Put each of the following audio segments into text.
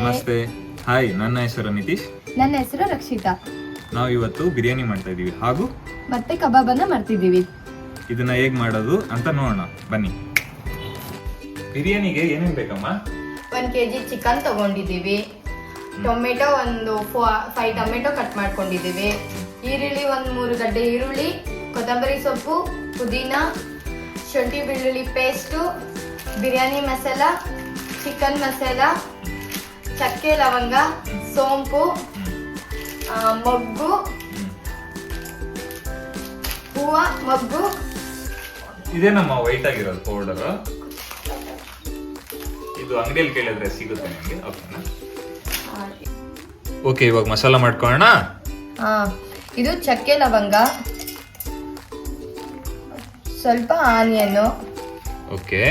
ನಮಸ್ತೆ. ಹಾಯ್, ನನ್ನ ಹೆಸರು ನಿತೀಶ್. ನನ್ನ ಹೆಸರು ರಕ್ಷಿತಾ. ನಾವು ಇವತ್ತು ಬಿರಿಯಾನಿ ಮಾಡ್ತಾ ಇದೀವಿ ಹಾಗೂ ಮತ್ತೆ ಕಬಾಬನ್ನ ಮಾಡ್ತಿದ್ದೀವಿ. ಇದನ್ನ ಹೇಗ್ ಮಾಡೋದು ಅಂತ ನೋಡೋಣ ಬನ್ನಿ. ಬಿರಿಯಾನಿಗೆ ಏನೇನ್ ಬೇಕಮ್ಮ? 1 kg ಚಿಕನ್ ತಗೊಂಡಿದ್ದೀವಿ. ಟೊಮೆಟೊ ಒಂದು 5 ಟೊಮೆಟೊ ಕಟ್ ಮಾಡ್ಕೊಂಡಿದ್ದೀವಿ. ಈರುಳ್ಳಿ ಒಂದು 3 ಗಡ್ಡೆ ಈರುಳ್ಳಿ, ಕೊತ್ತಂಬರಿ ಸೊಪ್ಪು, ಪುದೀನ, ಶುಂಠಿ ಬೆಳ್ಳುಳ್ಳಿ ಪೇಸ್ಟು, ಬಿರಿಯಾನಿ ಮಸಾಲ, ಚಿಕನ್ ಮಸಾಲ, ಚಕ್ಕೆ ಲವಂಗ, ಸೋಂಪು, ಮೊಗ್ಗು, ಹೂವ ಮೊಗ್ಗು. ಇದೇನಮ್ಮ ವೈಟ್ ಆಗಿರೋದು ಪೌಡರ್? ಇದು ಅಂಗಡಿಯಲ್ಲಿ ಕೇಳಿದ್ರೆ ಸಿಗುತ್ತೆ ನಿಮಗೆ. ಓಕೆ, ಇವಾಗ ಮಸಾಲ ಮಾಡ್ಕೊಳ್ಳೋಣ. ಇದು ಚಕ್ಕೆ ಲವಂಗ, ಸ್ವಲ್ಪ ಆನಿಯನ್, ಓಕೆ,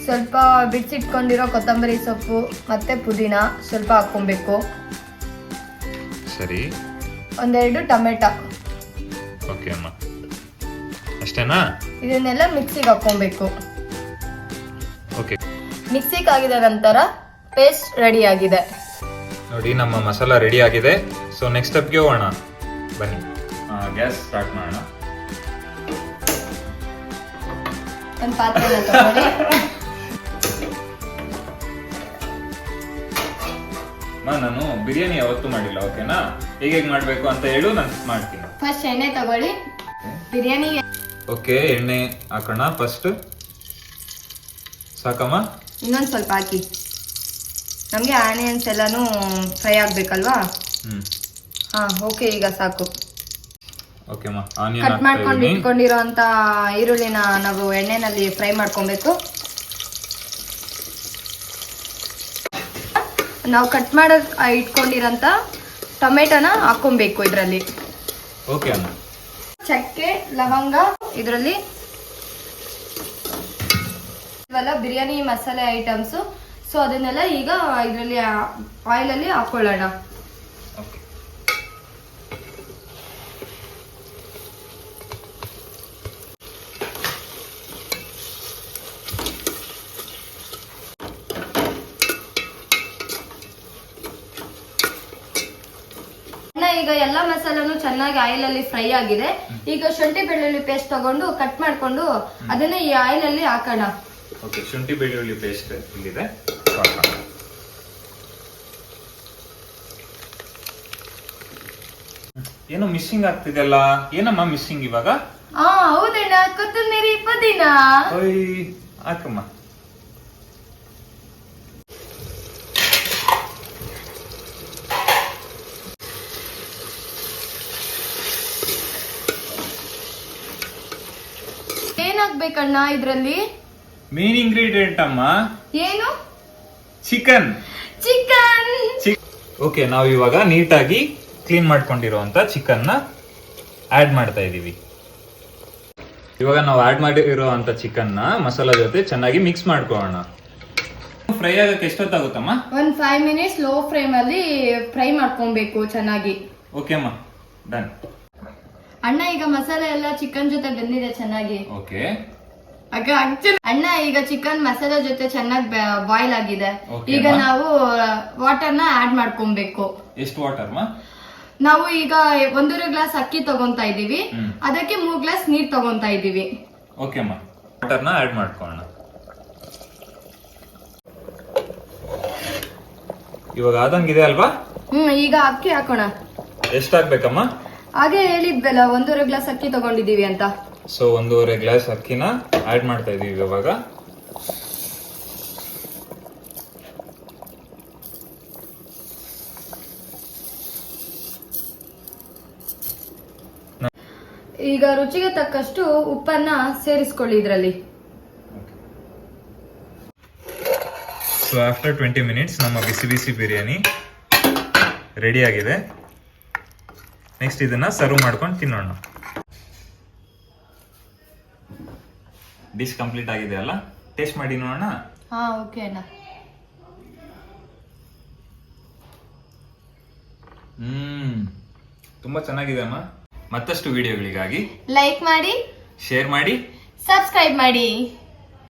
ಸ್ವಲ್ಪ ಬಿಡಿಸಿಟ್ಕೊಂಡಿರೋ ಕೊತ್ತಂಬರಿ ಸೊಪ್ಪು ಮತ್ತೆ ಪುದೀನ ಸ್ವಲ್ಪ ಹಾಕೊಬೇಕು. ಸರಿ, 1-2 ಟೊಮೆಟೊ. ಓಕೆ ಅಮ್ಮ, ಅಷ್ಟೇನಾ? ಇದನ್ನೆಲ್ಲ ಮಿಕ್ಸಿಗೆ ಹಾಕೊಬೇಕು. ಓಕೆ, ಮಿಕ್ಸಿಗೆ ಆಗಿದ ನಂತರ ಪೇಸ್ಟ್ ರೆಡಿ ಆಗಿದೆ. ನೋಡಿ, ನಮ್ಮ ಮಸಾಲ ರೆಡಿ ಆಗಿದೆ. ಸೊ ನೆಕ್ಸ್ಟ್ ಸ್ಟೆಪ್ಗೆ ಹೋಗೋಣ ಬನ್ನಿ. ಗ್ಯಾಸ್ ಸ್ಟಾರ್ಟ್ ಮಾಡೋಣ. ಒಂದು ಪಾತ್ರೆನ ತಗೊಳ್ಳಿ. ನಾನು ಬಿರಿಯಾನಿ ಯಾವತ್ತೂ ಮಾಡಿಲ್ಲ, ಓಕೆನಾ? ಹೇಗೆ ಮಾಡಬೇಕು ಅಂತ ಹೇಳು, ನಾನು ಮಾಡ್ತೀನಿ. ಫಸ್ಟ್ ಎಣ್ಣೆ ತಗೊಳ್ಳಿ. ಬಿರಿಯಾನಿ ಓಕೆ, ಎಣ್ಣೆ ಹಾಕೋಣ ಫಸ್ಟ್. ಸಾಕಮ್ಮ? ಇನ್ನೊಂದು ಸ್ವಲ್ಪ ಹಾಕಿ. ನಮಗೆ ಆನಿಯನ್ಸ್ ಎಲ್ಲಾನು ಫ್ರೈ ಆಗ್ಬೇಕಲ್ವಾ? ಓಕೆ, ಈಗ ಸಾಕು. ಓಕೆ ಅಮ್ಮ, ಆನಿಯನ್ ಕಟ್ ಮಾಡ್ಕೊಂಡು ಇಟ್ಕೊಂಡಿರೋ ಅಂತ ಈರುಳ್ಳಿನ ನಾವು ಎಣ್ಣೆನಲ್ಲಿ ಫ್ರೈ ಮಾಡ್ಕೊಬೇಕು. ನಾವು ಕಟ್ ಮಾಡೋದು ಇಟ್ಕೊಂಡಿರೋಂಥ ಟೊಮೆಟೊನ ಹಾಕೊಬೇಕು ಇದರಲ್ಲಿ. ಓಕೆ ಅಮ್ಮ. ಚಕ್ಕೆ ಲವಂಗ ಇದರಲ್ಲಿ, ಇವೆಲ್ಲ ಬಿರಿಯಾನಿ ಮಸಾಲೆ ಐಟಮ್ಸು. ಸೊ ಅದನ್ನೆಲ್ಲ ಈಗ ಇದರಲ್ಲಿ ಆಯಿಲಲ್ಲಿ ಹಾಕೊಳ್ಳೋಣ. ಓಕೆ, ಈಗ ಎಲ್ಲ ಮಸಾಲಾನು ಚೆನ್ನಾಗಿ ಆಯಿಲ್ ಅಲ್ಲಿ ಫ್ರೈ ಆಗಿದೆ. ಈಗ ಶುಂಠಿ ಬೆಳ್ಳುಳ್ಳಿ ಪೇಸ್ಟ್ ತಗೊಂಡು ಕಟ್ ಮಾಡ್ಕೊಂಡು ಅದನ್ನ ಈ ಆಯಿಲ್ ಅಲ್ಲಿ ಹಾಕೋಣ. ಓಕೆ, ಶುಂಠಿ ಬೆಳ್ಳುಳ್ಳಿ ಪೇಸ್ಟ್ ಇಲ್ಲಿದೆ. ಏನೋ ಮಿಸ್ಸಿಂಗ್ ಆಗ್ತಿದೆಯಲ್ಲ, ಏನಮ್ಮ ಮಿಸ್ಸಿಂಗ್ ಇವಾಗ? ಹೌದಣ್ಣ, ಕೊತ್ತಂಬರಿ ಪುದೀನ. ಹಾಕಮ್ಮ. ಏನಾಗ್ಬೇಕಣ್ಣ ಇದ್ರಲ್ಲಿ? ಮೇನ್ ಇಂಗ್ರೀಡಿಯೆಂಟ್ ಅಮ್ಮ. ಏನು? ಚಿಕನ್. ಚಿಕನ್. ಓಕೆ, ನಾವು ಇವಾಗ ನೀಟಾಗಿ ಕ್ಲೀನ್ ಮಾಡ್ಕೊಂಡಿರುವಂತ ಚಿಕನ್ ನ ಆಡ್ ಮಾಡ್ತಾ ಇದೀವಿ. ಇವಾಗ ನಾವು ಆಡ್ ಮಾಡಿರುವಂತ ಚಿಕನ್ ನ ಮಸಾಲಾ ಜೊತೆ ಚೆನ್ನಾಗಿ ಮಿಕ್ಸ್ ಮಾಡ್ಕೊಳ್ಳೋಣ. ಫ್ರೈ ಆಗಕ್ಕೆ ಎಷ್ಟೊತ್ತಾಗುತ್ತಮ್ಮ? 5 ಮಿನಿಟ್ಸ್ ಲೋ ಫ್ಲೇಮ್ ಅಲ್ಲಿ ಫ್ರೈ ಮಾಡ್ಕೊಬೇಕು ಚೆನ್ನಾಗಿ. ಓಕೆ ಅಮ್ಮ, ಡನ್. ಅಣ್ಣ, ಈಗ ಮಸಾಲೆ ಎಲ್ಲ ಚಿಕನ್ ಜೊತೆ ಬೆಂದಿದೆ ಚೆನ್ನಾಗಿ. ಓಕೆ ಅಣ್ಣ, ಈಗ ಚಿಕನ್ ಮಸಾಲೆ ಜೊತೆ ಚೆನ್ನಾಗಿ ಬಾಯ್ಲ್ ಆಗಿದೆ. Okay, ಈಗ ನಾವು ವಾಟರ್ ನ ಆಡ್ ಮಾಡ್ಕೊಬೇಕು. ಎಷ್ಟು ವಾಟರ್? ನಾವು ಈಗ 1.5 ಗ್ಲಾಸ್ ಅಕ್ಕಿ ತಗೊಂತಾ ಇದೀವಿ, ಅದಕ್ಕೆ 3 ಗ್ಲಾಸ್ ನೀರ್ ತಗೊಂತಾ ಇದೀವಿ. ಓಕೆ ಅಮ್ಮ, ವಾಟರ್ ನ ಆಡ್ ಮಾಡ್ಕೊಳ್ಳೋಣ. ಇವಾಗ ಆದಂಗಿದೆ ಅಲ್ವಾ? ಈಗ ಅಕ್ಕಿ ಹಾಕೋಣ. ಎಷ್ಟಾಗ್ಬೇಕಮ್ಮ? ಹಾಗೆ ಹೇಳಿದ್ವಲ್ಲ 1.5 ಗ್ಲಾಸ್ ಅಕ್ಕಿ ತಗೊಂಡಿದೀವಿ ಅಂತ. ಸೊ 1.5 ಗ್ಲಾಸ್ ಅಕ್ಕಿನ ಆಡ್ ಮಾಡ್ತಾ ಇದೀವಿ ಇವಾಗ. ಈಗ ರುಚಿಗೆ ತಕ್ಕಷ್ಟು ಉಪ್ಪನ್ನ ಸೇರಿಸ್ಕೊಳ್ಳಿ ಇದರಲ್ಲಿ. ಸೊ ಆಫ್ಟರ್ 20 ಮಿನಿಟ್ಸ್ ನಮ್ಮ ಬಿಸಿ ಬಿಸಿ ಬಿರಿಯಾನಿ ರೆಡಿ ಆಗಿದೆ. ನೆಕ್ಸ್ಟ್ ಇದನ್ನ ಸರ್ವ್ ಮಾಡ್ಕೊಂಡು ತಿನ್ನೋಣ. ಡಿಶ್ ಕಂಪ್ಲೀಟ್ ಆಗಿದೆ ಅಲ್ಲ? ಟೇಸ್ಟ್ ಮಾಡಿ ನೋಡೋಣ. ಓಕೆ ಅಣ್ಣ. ತುಂಬಾ ಚೆನ್ನಾಗಿದೆ ಅಮ್ಮ. ಮತ್ತಷ್ಟು ವಿಡಿಯೋಗಳಿಗಾಗಿ ಲೈಕ್ ಮಾಡಿ, ಶೇರ್ ಮಾಡಿ, ಸಬ್ಸ್ಕ್ರೈಬ್ ಮಾಡಿ.